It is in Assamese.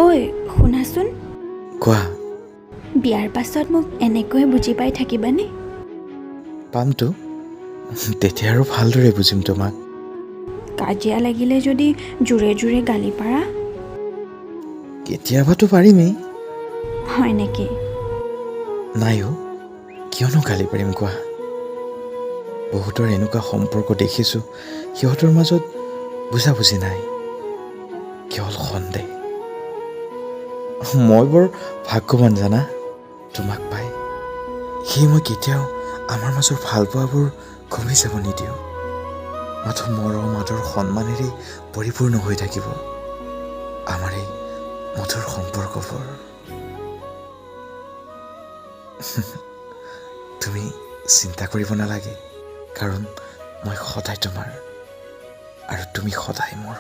ঐ শুনাচোন, কোৱা। বিয়াৰ পাছত মোক এনেকৈ বুজি পাই থাকিবানে? পামতো, তেতিয়া আৰু ভালদৰে বুজিম তোমাক। কাজিয়া লাগিলে যদি জোৰে জোৰে গালি পাৰা? কেতিয়াবাতো পাৰিমেই। হয় নেকি? নাই অ', কিয়নো গালি পাৰিম কোৱা। বহুতৰ এনেকুৱা সম্পৰ্ক দেখিছোঁ, সিহঁতৰ মাজত বুজাবুজি নাই, কেৱল সন্দেহ। মই বৰ ভাগ্যৱান জানা তোমাক পাই। সেয়ে মই কেতিয়াও আমাৰ মাজৰ ভালপোৱাবোৰ কমি যাব নিদিওঁ। মাথো মৰম আদৰ সন্মানেৰে পৰিপূৰ্ণ হৈ থাকিব আমাৰ এই মধুৰ সম্পৰ্কবোৰ। তুমি চিন্তা কৰিব নালাগে, কাৰণ মই সদায় তোমাৰ আৰু তুমি সদায় মোৰ।